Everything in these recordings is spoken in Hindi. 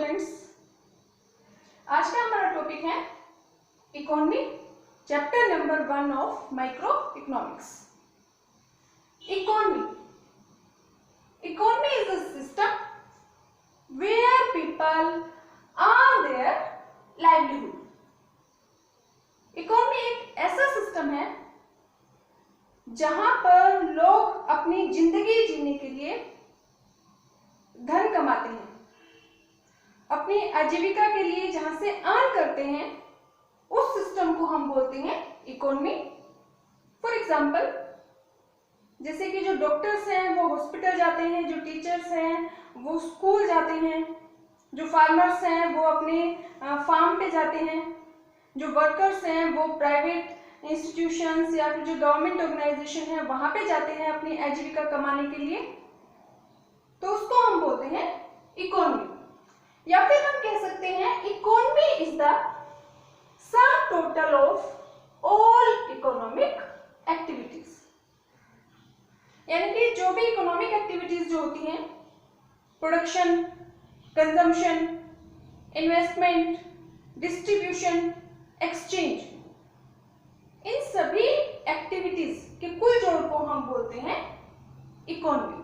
स्टूडेंट्स, आज का हमारा टॉपिक है economy, chapter number 1 of micro economics. Economy is a system where people earn their livelihood. Economy एक ऐसा सिस्टम है जहां पर लोग अपनी जिंदगी जीने के लिए धन कमाते हैं, अपनी आजीविका के लिए जहां से अर्न करते हैं, उस सिस्टम को हम बोलते हैं इकोनॉमी। फॉर एग्जाम्पल, जैसे कि जो डॉक्टर्स हैं वो हॉस्पिटल जाते हैं, जो टीचर्स हैं वो स्कूल जाते हैं, जो फार्मर्स हैं वो अपने फार्म पे जाते हैं, जो वर्कर्स हैं वो प्राइवेट इंस्टीट्यूशंस या फिर जो गवर्नमेंट ऑर्गेनाइजेशन है वहां पे जाते हैं अपनी आजीविका कमाने के लिए, तो उसको हम बोलते हैं इकोनॉमी। या फिर हम कह सकते हैं economy is the sum total of all economic activities. यानी कि जो भी इकोनॉमिक एक्टिविटीज जो होती हैं, production, consumption, investment, distribution, exchange, इन सभी एक्टिविटीज के कुल जोड़ को हम बोलते हैं इकोनॉमी।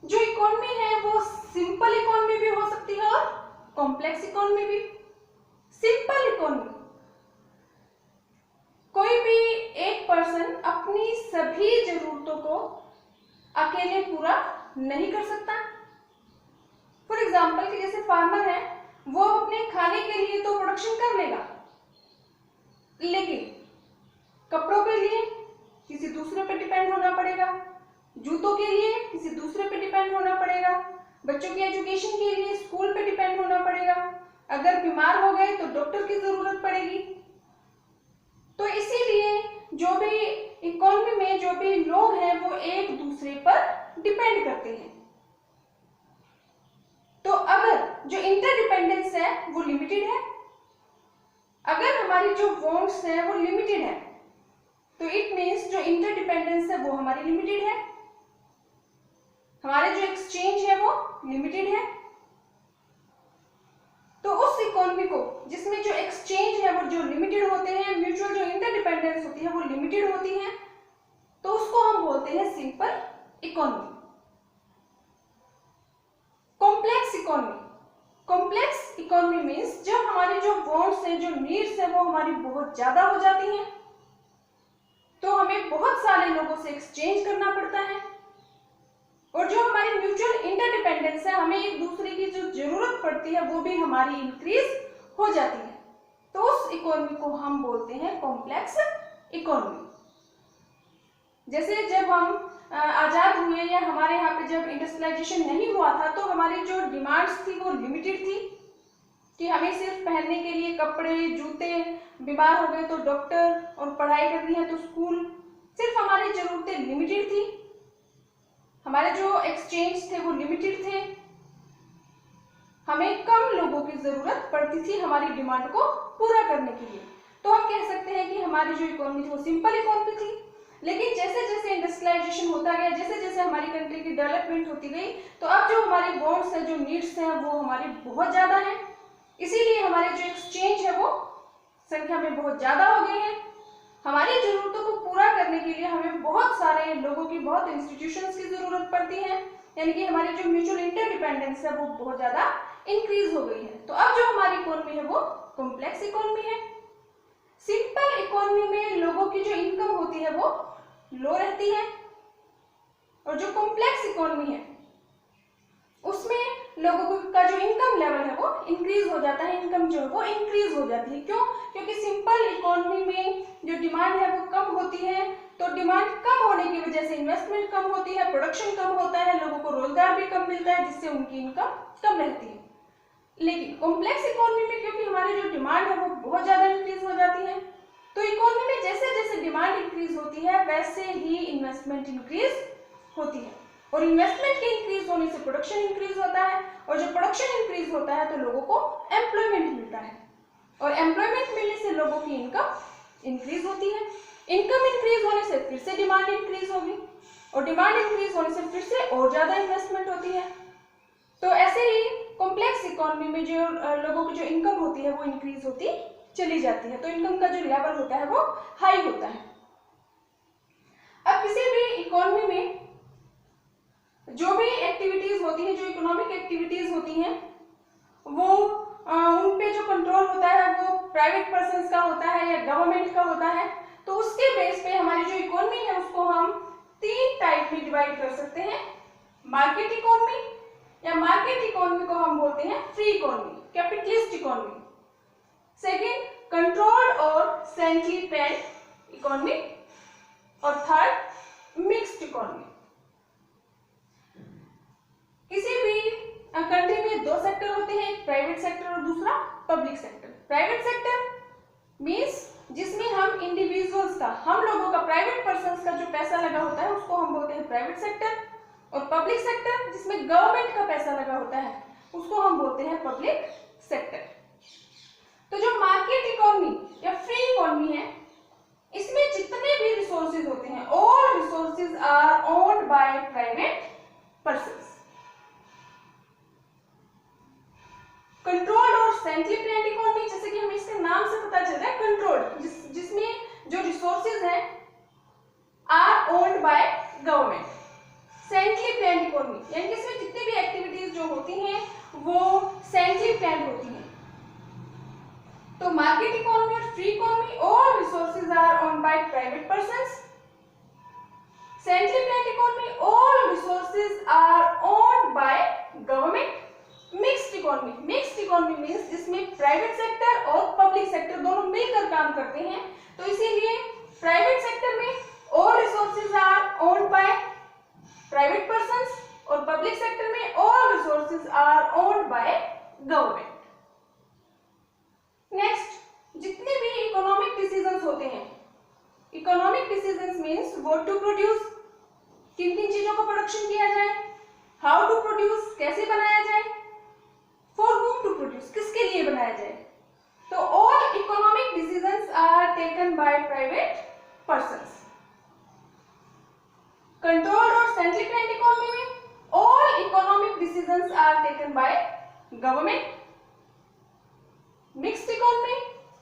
जो इकोनॉमी है वो सिंपल इकोनॉमी भी हो सकती है और कॉम्प्लेक्स इकोनॉमी भी। सिंपल इकोनॉमी, कोई भी एक पर्सन अपनी सभी जरूरतों को अकेले पूरा नहीं कर सकता। फॉर एग्जाम्पल कि जैसे फार्मर है वो अपने खाने के लिए तो प्रोडक्शन कर लेगा, लेकिन कपड़ों के लिए किसी दूसरे पे डिपेंड होना पड़ेगा, जूतों के लिए किसी दूसरे पे डिपेंड होना पड़ेगा, बच्चों की एजुकेशन के लिए स्कूल पे डिपेंड होना पड़ेगा, अगर बीमार हो गए तो डॉक्टर की जरूरत पड़ेगी। तो इसीलिए जो भी इकोनॉमी में जो भी लोग हैं वो एक दूसरे पर डिपेंड करते हैं। तो अगर जो इंटरडिपेंडेंस है वो लिमिटेड है, अगर हमारी जो वांट्स है वो लिमिटेड है, तो इट मीन्स जो इंटरडिपेंडेंस है वो हमारी लिमिटेड है, हमारे जो एक्सचेंज है वो लिमिटेड है। तो उस इकोनॉमी को जिसमें जो एक्सचेंज है वो जो लिमिटेड होते हैं, म्यूचुअल जो इंटरडिपेंडेंस होती है वो लिमिटेड होती है, तो उसको हम बोलते हैं simple economy. Complex economy, complex economy means जब हमारी जो वांट्स है, जो नीड्स है वो हमारी बहुत ज्यादा हो जाती हैं, तो हमें बहुत सारे लोगों से एक्सचेंज करना पड़ता है, और जो हमारी म्यूचुअल इंटरडिपेंडेंस है, हमें एक दूसरे की जो जरूरत पड़ती है वो भी हमारी इंक्रीज हो जाती है, तो उस इकोनॉमी को हम बोलते हैं कॉम्प्लेक्स इकोनॉमी। जैसे जब हम आजाद हुए या हमारे यहाँ पे जब इंडस्ट्रियलाइजेशन नहीं हुआ था, तो हमारी जो डिमांड्स थी वो लिमिटेड थी कि हमें सिर्फ पहनने के लिए कपड़े, जूते, बीमार हो गए तो डॉक्टर, और पढ़ाई करनी है तो स्कूल, सिर्फ हमारी जरूरतें लिमिटेड थी, हमारे जो एक्सचेंज थे वो लिमिटेड थे, हमें कम लोगों की जरूरत पड़ती थी हमारी डिमांड को पूरा करने के लिए। तो हम कह सकते हैं कि हमारी जो इकोनॉमी थी वो सिंपल इकोनॉमी थी। लेकिन जैसे जैसे इंडस्ट्रियलाइजेशन होता गया, जैसे जैसे हमारी कंट्री की डेवलपमेंट होती गई, तो अब जो हमारी वांट्स है, जो नीड्स हैं वो हमारी बहुत ज्यादा है, इसीलिए हमारे जो एक्सचेंज है वो संख्या में बहुत ज्यादा हो गई है। हमारी जरूरतों को पूरा करने के लिए हमें बहुत सारे लोगों की, बहुत इंस्टीट्यूशंस की जरूरत पड़ती है, यानी कि हमारी जो म्यूचुअल इंटरडिपेंडेंस है वो बहुत ज्यादा इंक्रीज हो गई है। तो अब जो हमारी इकोनॉमी है वो कॉम्प्लेक्स इकोनॉमी है। सिंपल इकोनॉमी में लोगों की जो इनकम होती है वो लो रहती है, और जो कॉम्प्लेक्स इकोनॉमी है उसमें लोगों का जो इनकम लेवल है वो इंक्रीज हो जाता है, इनकम जो है वो इंक्रीज हो जाती है। क्यों? क्योंकि सिंपल इकोनॉमी में जो डिमांड है वो कम होती है, तो डिमांड कम होने की वजह से इन्वेस्टमेंट कम होती है, प्रोडक्शन कम होता है, लोगों को रोजगार भी कम मिलता है, जिससे उनकी इनकम कम रहती है। लेकिन कॉम्प्लेक्स इकोनॉमी में क्योंकि हमारी जो डिमांड है वो बहुत ज्यादा इंक्रीज हो जाती है, तो इकोनॉमी में जैसे जैसे डिमांड इंक्रीज होती है वैसे ही इन्वेस्टमेंट इंक्रीज होती है, और इन्वेस्टमेंट के इंक्रीज होने से प्रोडक्शन इंक्रीज होता है, और जब प्रोडक्शन इंक्रीज होता है तो लोगों को एम्प्लॉयमेंट मिलता है, और एम्प्लॉयमेंट मिलने से लोगों की इनकम इंक्रीज होती है। इनकम इंक्रीज होने से फिर से डिमांड इंक्रीज होगी, और डिमांड इंक्रीज होने से फिर से और ज्यादा इन्वेस्टमेंट होती है। तो ऐसे ही कॉम्प्लेक्स इकोनॉमी में जो लोगों की जो इनकम होती है वो इंक्रीज होती चली जाती है, तो इनकम का जो लेवल होता है वो हाई होता है। अब किसी भी इकोनॉमी में जो भी एक्टिविटीज होती हैं, जो इकोनॉमिक एक्टिविटीज होती हैं, वो उन पे जो कंट्रोल होता है वो प्राइवेट पर्सन्स का होता है या गवर्नमेंट का होता है। तो उसके बेस पे हमारी जो इकोनॉमी है उसको हम 3 टाइप में डिवाइड कर सकते हैं। मार्केट इकोनॉमी, या मार्केट इकोनॉमी को हम बोलते हैं free economy, capitalist economy. Second, controlled और सेंट्रली प्लान्ड इकोनॉमी, और थर्ड, मिक्स्ड इकोनॉमी। किसी भी कंट्री में 2 सेक्टर होते हैं, एक प्राइवेट सेक्टर और दूसरा public sector. Private sector means जिसमें हम इंडिविजुअल्स का, हम लोगों का, प्राइवेट पर्सन्स का जो पैसा लगा होता है उसको हम बोलते हैं प्राइवेट सेक्टर। और पब्लिक सेक्टर जिसमें गवर्नमेंट का पैसा लगा होता है उसको हम बोलते हैं पब्लिक सेक्टर। तो जो मार्केट इकोनॉमी या फ्री इकोनॉमी है, इसमें जितने भी रिसोर्सेज होते हैं, all resources are owned by private persons. Controlled और सेंट्रली प्लान्ड इकोनॉमी, जैसे कि हमें इसके नाम से पता चल रहा है, कंट्रोल्ड, जिसमें जो रिसोर्सेज हैं are owned by government. Centrally planned economy यानी कि इसमें जितनी भी एक्टिविटीज जो होती हैं वो सेंट्रली प्लान्ड होती हैं। तो मार्केट इकोनॉमी और free economy, all resources are owned by private persons. Centrally planned economy, all resources are owned by government. Mixed economy, mixed economy means जिसमें प्राइवेट सेक्टर और पब्लिक सेक्टर दोनों मिलकर काम करते हैं। तो इसीलिए प्राइवेट सेक्टर में all resources are owned by private persons और पब्लिक सेक्टर में all resources are owned by government. Next, जितने भी इकोनॉमिक डिसीजंस होते हैं, economic decisions means what to produce, किन किन चीजों का प्रोडक्शन किया जाए, हाउ टू प्रोड्यूस, कैसे बनाया जाए, फॉर whom टू प्रोड्यूस, किसके लिए बनाया जाए। तो all economic decisions are taken by private persons. Controlled और सेंट्रली प्लान्ड इकोनॉमी में all economic decisions are taken by government. Mixed economy,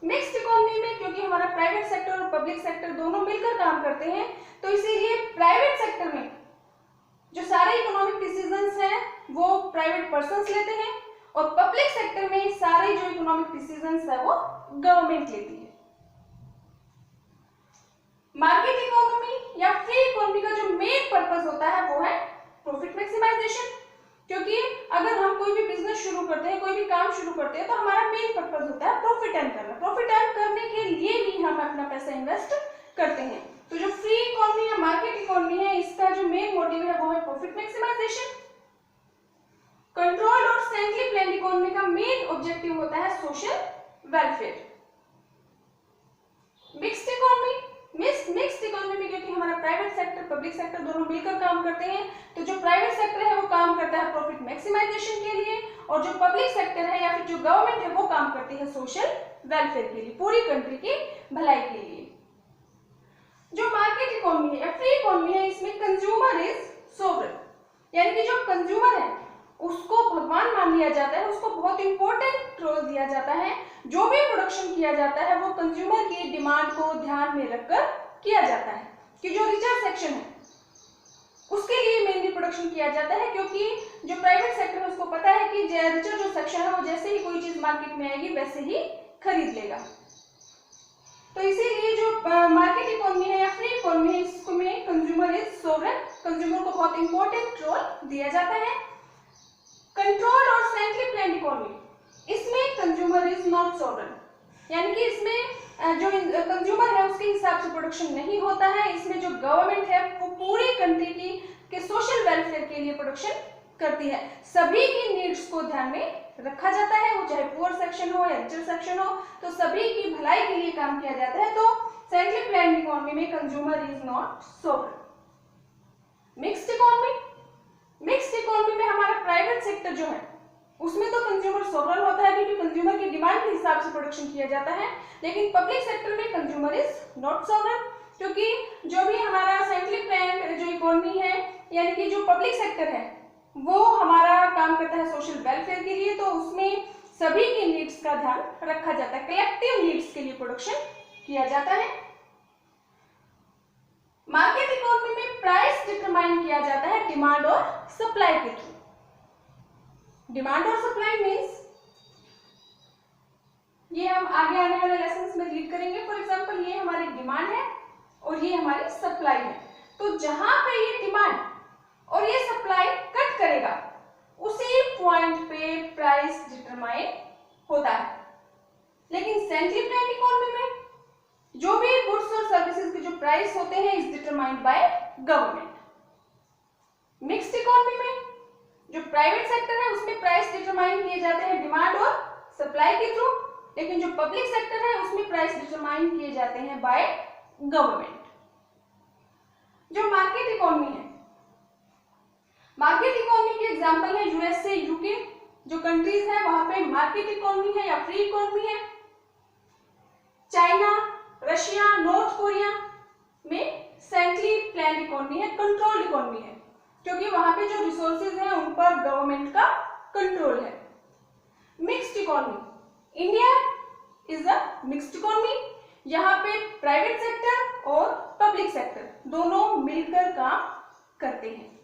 mixed economy में क्योंकि हमारा प्राइवेट सेक्टर और पब्लिक सेक्टर दोनों मिलकर काम करते हैं, तो इसीलिए प्राइवेट सेक्टर में जो सारे इकोनॉमिक डिसीजंस हैं वो प्राइवेट पर्सन्स लेते हैं, और पब्लिक सेक्टर में सारे जो इकोनॉमिक डिसीजंस है वो गवर्नमेंट लेती है। मार्केट इकोनॉमी या फ्री इकोनॉमी का जो मेन पर्पस होता है वो है प्रॉफिट मैक्सिमाइजेशन। क्योंकि अगर हम कोई भी बिजनेस शुरू करते हैं, कोई भी काम शुरू करते हैं, तो हमारा मेन पर्पस होता है प्रॉफिट अर्न करना। प्रॉफिट अर्न करने के लिए भी हम अपना पैसा इन्वेस्ट करते हैं। तो जो फ्री इकोनॉमी या मार्केट इकोनॉमी है, इसका जो मेन मोटिव है वो है प्रॉफिट मैक्सिमाइजेशन। कंट्रोल्ड और सेंट्रली प्लान्ड इकोनॉमी का मेन ऑब्जेक्टिव होता है social welfare. Mixed economy, mixed economy में क्योंकि हमारा प्राइवेट सेक्टर पब्लिक सेक्टर दोनों मिलकर काम करते हैं, तो जो प्राइवेट सेक्टर है वो काम करता है प्रॉफिट मैक्सिमाइजेशन के लिए, और जो पब्लिक सेक्टर है या फिर जो गवर्नमेंट है वो काम करती है सोशल वेलफेयर के लिए, पूरी कंट्री की भलाई के लिए। जो मार्केट इकोनॉमी है या फ्री इकोनॉमी है, इसमें कंज्यूमर इज सोवरेन, यानी कि जो कंज्यूमर है उसको भगवान मान लिया जाता है, उसको बहुत इंपॉर्टेंट रोल दिया जाता है। जो भी प्रोडक्शन किया जाता है वो कंज्यूमर की डिमांड को ध्यान में रखकर किया जाता है, कि जो रिचर सेक्शन है उसके लिए मेनली प्रोडक्शन किया जाता है, क्योंकि जो प्राइवेट सेक्टर है उसको पता है कि रिचर जो सेक्शन है वो जैसे ही कोई चीज मार्केट में आएगी वैसे ही खरीद लेगा। तो इसीलिए जो मार्केट इकोनॉमी है या फ्री इकोनॉमी है, इसमें कंज्यूमर इज सोवरेन, कंज्यूमर को बहुत इंपॉर्टेंट रोल दिया जाता है। कंट्रोल्ड और सेंट्रली प्लान्ड इकोनॉमी, इसमें कंज्यूमर इज नॉट सोवरेन, यानी कि इसमें जो कंज्यूमर है उसके हिसाब से प्रोडक्शन नहीं होता है। इसमें जो गवर्नमेंट है वो पूरी कंट्री के सोशल वेलफेयर के लिए प्रोडक्शन करती है, सभी की नीड्स को ध्यान में रखा जाता है, वो चाहे पुअर सेक्शन हो या रिचर सेक्शन हो, तो सभी की भलाई के लिए काम किया जाता है। तो सेंट्रली प्लान्ड इकोनॉमी में consumer is not sovereign. Mixed economy, mixed economy में हमारा प्राइवेट सेक्टर जो है उसमें तो कंज्यूमर सोवरेन होता है, क्योंकि कंज्यूमर की डिमांड के हिसाब से प्रोडक्शन किया जाता है, लेकिन पब्लिक सेक्टर में कंज्यूमर इज नॉट सोवरेन, क्योंकि जो भी हमारा सेंट्रली प्लान्ड जो इकोनॉमी है यानी कि जो पब्लिक सेक्टर है वो हमारा काम करता जाता है सोशल वेलफेयर के लिए, तो उसमें सभी की नीड्स का ध्यान रखा जाता है, कलेक्टिव नीड्स के लिए प्रोडक्शन किया जाता है। मार्केट इकोनॉमी में प्राइस डिटरमाइन किया जाता है डिमांड और सप्लाई के थ्रू। डिमांड और सप्लाई मींस, ये हम आगे आने वाले लेसन्स में रीड करेंगे। फॉर एग्जांपल ये हमारी डिमांड है और ये हमारी सप्लाई है, तो जहां पे ये डिमांड और ये सप्लाई कट करेगा उसी पॉइंट पे प्राइस डिटरमाइन होता है। लेकिन सेंट्रली प्लान्ड इकोनॉमी में जो भी गुड्स और सर्विसेज के जो प्राइस होते हैं is determined by government. Mixed economy में जो प्राइवेट सेक्टर है उसमें प्राइस डिटरमाइन किए जाते हैं डिमांड और सप्लाई के थ्रू, लेकिन जो पब्लिक सेक्टर है उसमें प्राइस डिटरमाइन किए जाते हैं बाय गवर्नमेंट। जो मार्केट इकोनॉमी है, मार्केट इकोनॉमी के एग्जांपल है यूएसए, यूके, जो कंट्रीज है वहां पे मार्केट इकोनॉमी है या फ्री इकोनॉमी है। चाइना, रशिया, नॉर्थ कोरिया में सेंट्रली प्लान्ड इकोनॉमी है, कंट्रोल्ड इकोनॉमी है, क्योंकि वहां पे जो रिसोर्सेज हैं उन पर गवर्नमेंट का कंट्रोल है। Mixed economy, India is a mixed economy, यहाँ पे प्राइवेट सेक्टर और पब्लिक सेक्टर दोनों मिलकर काम करते हैं।